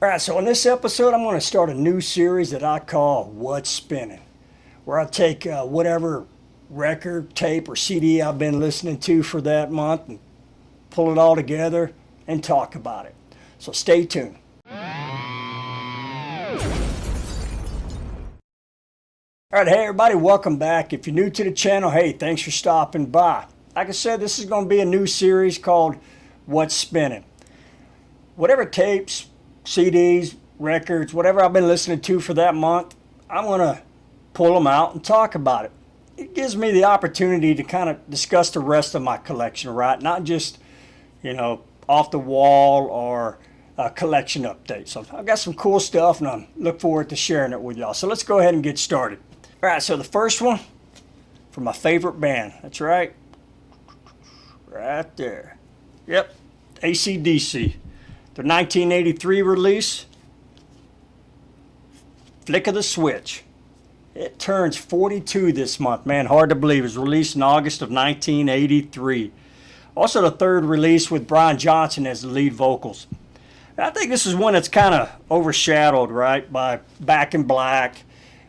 Alright, so in this episode, I'm going to start a new series that I call What's Spinning, where I take whatever record, tape, or CD I've been listening to for that month and pull it all together and talk about it. So stay tuned. Alright, hey everybody, welcome back. If you're new to the channel, hey, thanks for stopping by. Like I said, this is going to be a new series called What's Spinning. Whatever tapes, CDs, records, whatever I've been listening to for that month, I'm going to pull them out and talk about it. It gives me the opportunity to kind of discuss the rest of my collection, right? Not just, off the wall or a collection update. So I've got some cool stuff and I look forward to sharing it with y'all. So let's go ahead and get started. All right, so the first one from my favorite band. That's right. Right there. Yep, AC/DC. Their 1983 release, Flick of the Switch. It turns 42 this month. Man, hard to believe. It was released in August of 1983. Also the third release with Brian Johnson as the lead vocals. I think this is one that's kind of overshadowed, right, by Back in Black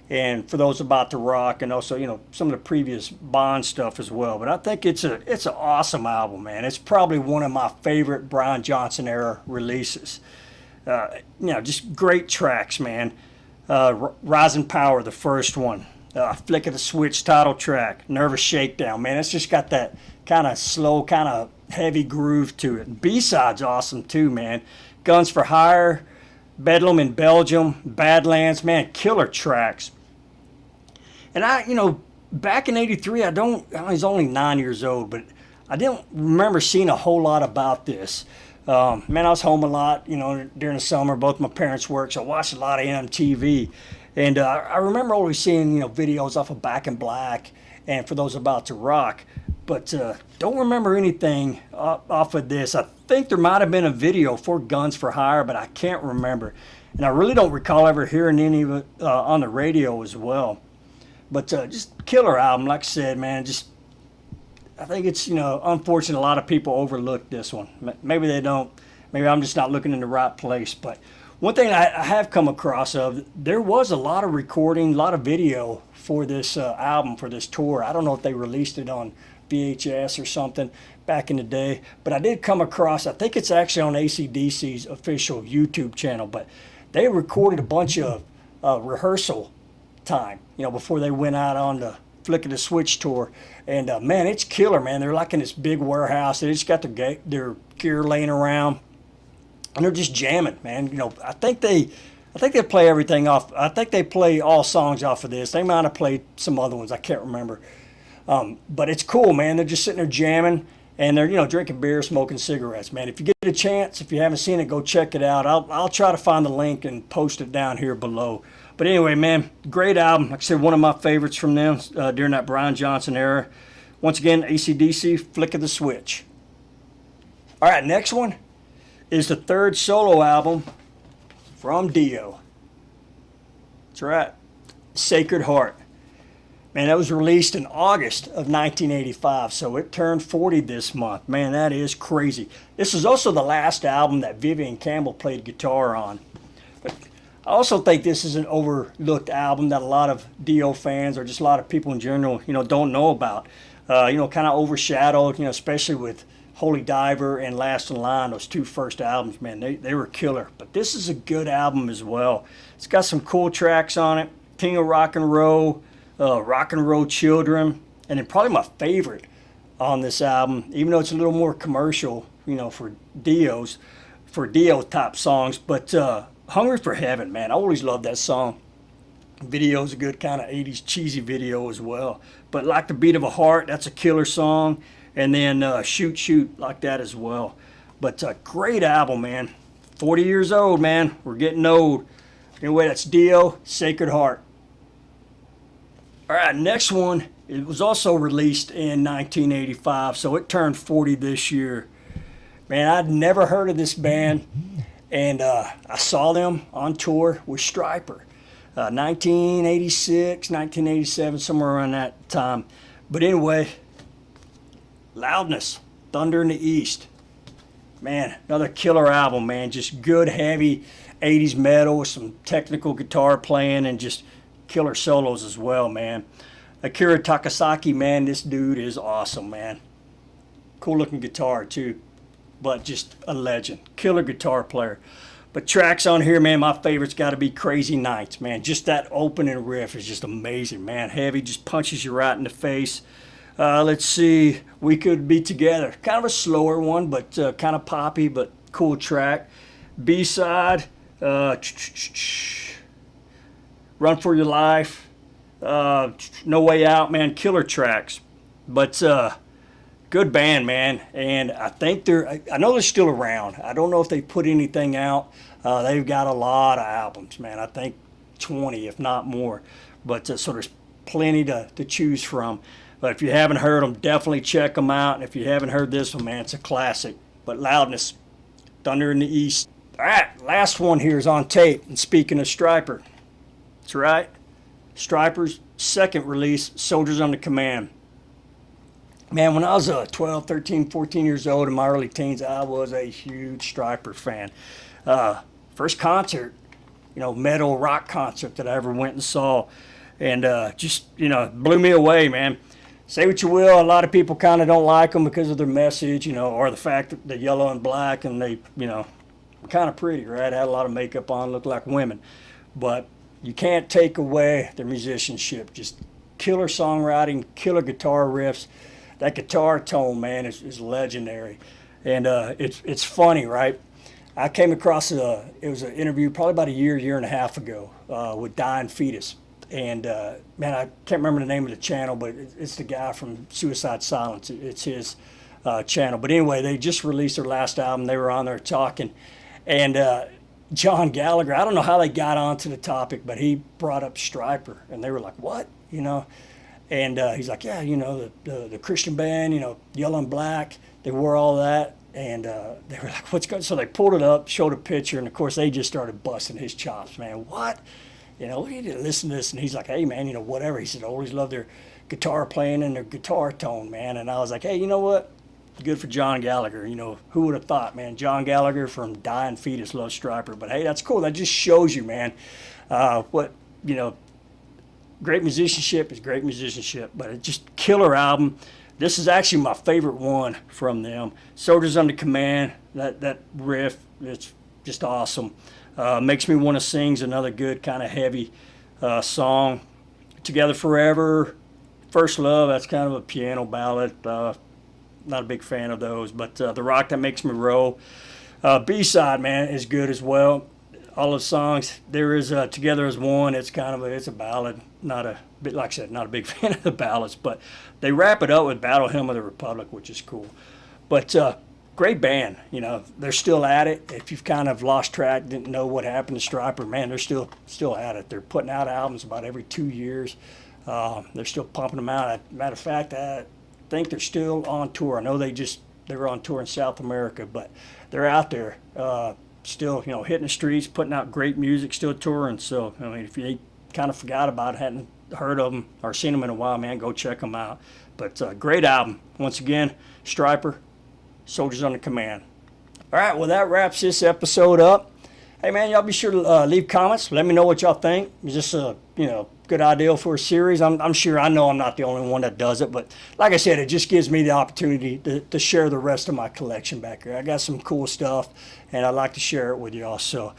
and For Those About to Rock, and also, some of the previous Bond stuff as well. But I think it's an awesome album, man. It's probably one of my favorite Brian Johnson era releases. Just great tracks, man. Rising Power, the first one. Flick of the Switch title track. Nervous Shakedown, man. It's just got that kind of slow, kind of heavy groove to it. B-side's awesome too, man. Guns for Hire, Bedlam in Belgium, Badlands, man, killer tracks. And back in 83, I was only 9 years old, but I didn't remember seeing a whole lot about this. I was home a lot, during the summer. Both my parents worked, so I watched a lot of MTV. And I remember always seeing, videos off of Back in Black and For Those About to Rock. But don't remember anything off of this. I think there might have been a video for Guns for Hire, but I can't remember. And I really don't recall ever hearing any of it on the radio as well. But just killer album, like I said, man. I think it's, unfortunate a lot of people overlook this one. Maybe they don't. Maybe I'm just not looking in the right place. But one thing I have come across there was a lot of recording, a lot of video for this album, for this tour. I don't know if they released it on VHS or something back in the day. But I did come across, I think it's actually on AC/DC's official YouTube channel. But they recorded a bunch of rehearsal time, before they went out on the Flick of the Switch tour. And man, it's killer, man. They're like in this big warehouse. They just got their gear laying around, and they're just jamming, man. I think they play everything off. I think they play all songs off of this. They might have played some other ones. I can't remember. But it's cool, man. They're just sitting there jamming, and they're drinking beer, smoking cigarettes, man. If you get a chance, if you haven't seen it, go check it out. I'll try to find the link and post it down here below. But anyway, man, great album. Like I said, one of my favorites from them during that Brian Johnson era. Once again, AC/DC, Flick of the Switch. All right, next one is the third solo album from Dio. That's right, Sacred Heart. Man, that was released in August of 1985, so it turned 40 this month. Man, that is crazy. This is also the last album that Vivian Campbell played guitar on. But I also think this is an overlooked album that a lot of Dio fans or just a lot of people in general, don't know about. Kind of overshadowed, especially with Holy Diver and Last in Line, those two first albums, man, they were killer. But this is a good album as well. It's got some cool tracks on it. King of Rock and Roll, Rock and Roll Children, and then probably my favorite on this album, even though it's a little more commercial, for Dio type songs, but Hungry for Heaven, man. I always loved that song. Video's a good kind of 80s cheesy video as well. But Like the Beat of a Heart, that's a killer song. And then Shoot Shoot, like that as well. But great album, man. 40 years old, man. We're getting old. Anyway, that's Dio, Sacred Heart. All right, next one. It was also released in 1985, so it turned 40 this year. Man, I'd never heard of this band. And I saw them on tour with Stryper. 1986, 1987, somewhere around that time. But anyway, Loudness, Thunder in the East. Man, another killer album, man. Just good, heavy. 80s metal with some technical guitar playing and just killer solos as well, man. Akira Takasaki, man, this dude is awesome, man. Cool looking guitar too, but just a legend. Killer guitar player. But tracks on here, man, my favorite's got to be Crazy Nights, man. Just that opening riff is just amazing, man. Heavy, just punches you right in the face. Let's see, We Could Be Together. Kind of a slower one, but kind of poppy, but cool track. B-side, Run For Your Life. No Way Out, man. Killer tracks. But good band, man. And I think I know they're still around. I don't know if they put anything out. They've got a lot of albums, man. I think 20, if not more. But so there's plenty to choose from. But if you haven't heard them, definitely check them out. And if you haven't heard this one, man, it's a classic. But Loudness, Thunder in the East. All right, last one here is on tape. And speaking of Stryper, that's right. Stryper's second release, Soldiers Under Command. Man, when I was 12, 13, 14 years old in my early teens, I was a huge Stryper fan. First concert, metal rock concert that I ever went and saw. And just, blew me away, man. Say what you will, a lot of people kind of don't like them because of their message, or the fact that they're yellow and black and they, were kind of pretty, right? Had a lot of makeup on, looked like women. But you can't take away their musicianship. Just killer songwriting, killer guitar riffs. That guitar tone, man, is legendary. And it's funny, right? I came across it was an interview probably about a year and a half ago with Dying Fetus. And, man, I can't remember the name of the channel, but it's the guy from Suicide Silence. It's his channel. But anyway, they just released their last album. They were on there talking. And John Gallagher, I don't know how they got onto the topic, but he brought up Stryper. And they were like, what? And he's like, yeah, the Christian band, yellow and black, they wore all that. And they were like, what's going on? So they pulled it up, showed a picture, and of course they just started busting his chops, man. What? We need to listen to this. And he's like, hey, man, whatever. He said, I always love their guitar playing and their guitar tone, man. And I was like, hey, you know what? Good for John Gallagher. Who would have thought, man? John Gallagher from Dying Fetus loves Stryper. But hey, that's cool. That just shows you, man, great musicianship is great musicianship, but it's just killer album. This is actually my favorite one from them. Soldiers Under Command, that riff, it's just awesome. Makes Me Want to Sing's another good kind of heavy song. Together Forever, First Love, that's kind of a piano ballad. Not a big fan of those, but The Rock That Makes Me Roll. B-side, man, is good as well. All the songs, there is Together as One. It's it's a ballad. Like I said, not a big fan of the ballads, but they wrap it up with Battle Hymn of the Republic, which is cool. But great band, they're still at it. If you've kind of lost track, didn't know what happened to Stryper, man, they're still at it. They're putting out albums about every 2 years. They're still pumping them out. Matter of fact, I think they're still on tour. I know they were on tour in South America, but they're out there still, hitting the streets, putting out great music, still touring. So, if you kind of forgot about it, hadn't heard of them or seen them in a while, man, go check them out. But great album. Once again, Stryper, Soldiers Under Command. All right, well, that wraps this episode up. Hey, man, y'all be sure to leave comments. Let me know what y'all think. Is this a, good idea for a series? I'm sure, I know I'm not the only one that does it, but like I said, it just gives me the opportunity to share the rest of my collection back here. I got some cool stuff, and I'd like to share it with y'all. So,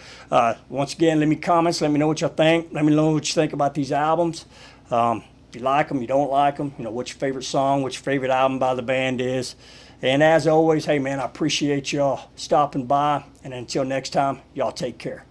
once again, leave me comments. Let me know what y'all think. Let me know what you think about these albums. If you like them, you don't like them, what your favorite song, what your favorite album by the band is. And as always, hey, man, I appreciate y'all stopping by. And until next time, y'all take care.